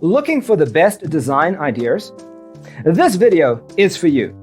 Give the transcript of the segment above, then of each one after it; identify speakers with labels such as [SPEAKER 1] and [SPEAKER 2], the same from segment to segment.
[SPEAKER 1] Looking for the best design ideas? This video is for you.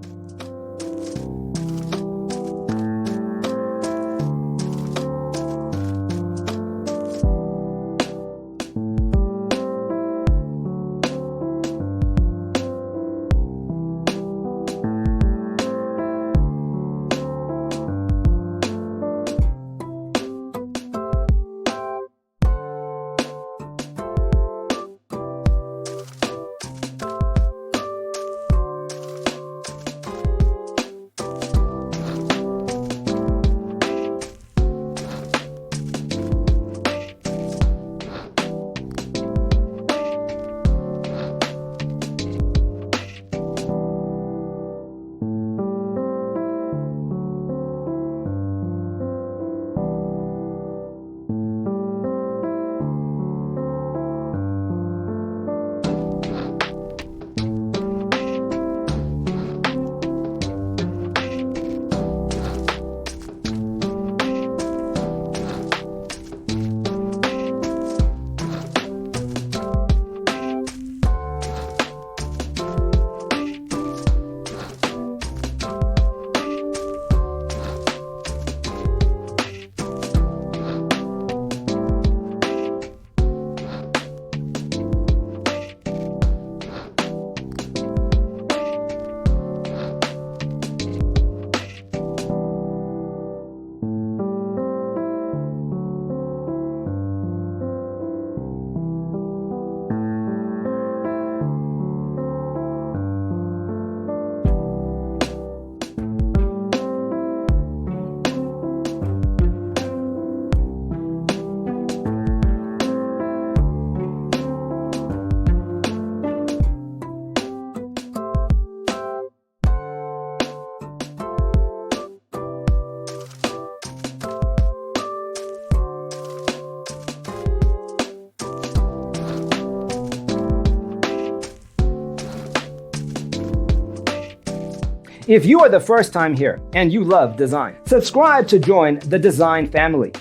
[SPEAKER 1] If you are the first time here and you love design, subscribe to join the design family.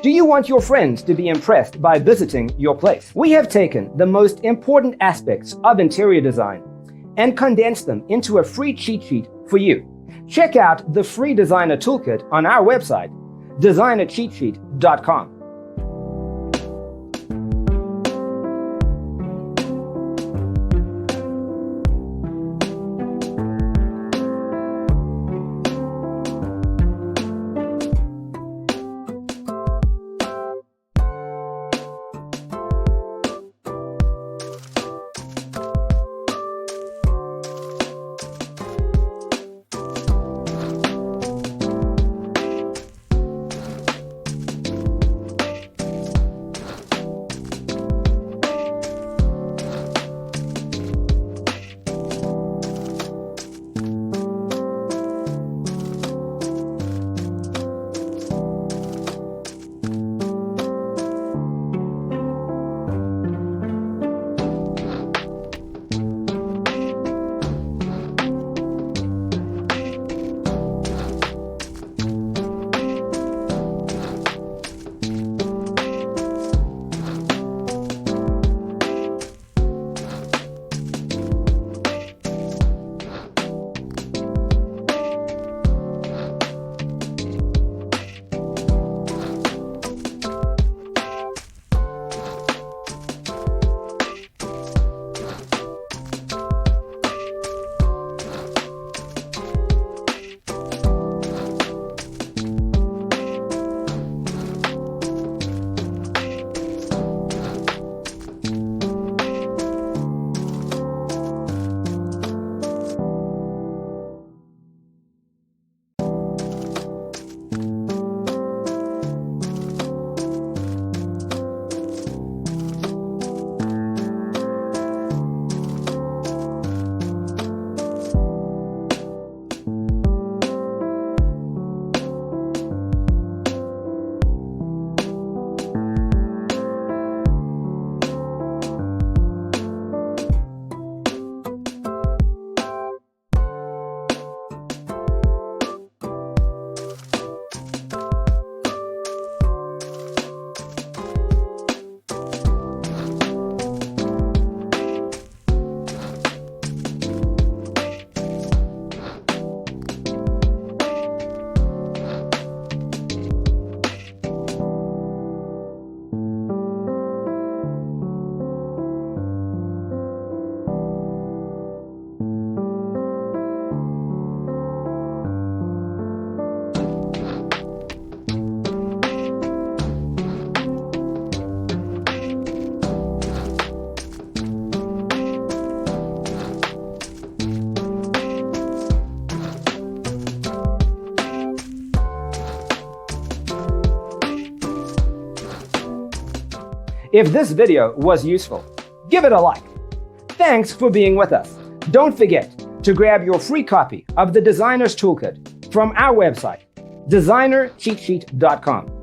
[SPEAKER 1] Do you want your friends to be impressed by visiting your place? We have taken the most important aspects of interior design and condensed them into a free cheat sheet for you. Check out the free designer toolkit on our website, designercheatsheet.com. If this video was useful, give it a like. Thanks for being with us. Don't forget to grab your free copy of the Designer's Toolkit from our website, designercheatsheet.com.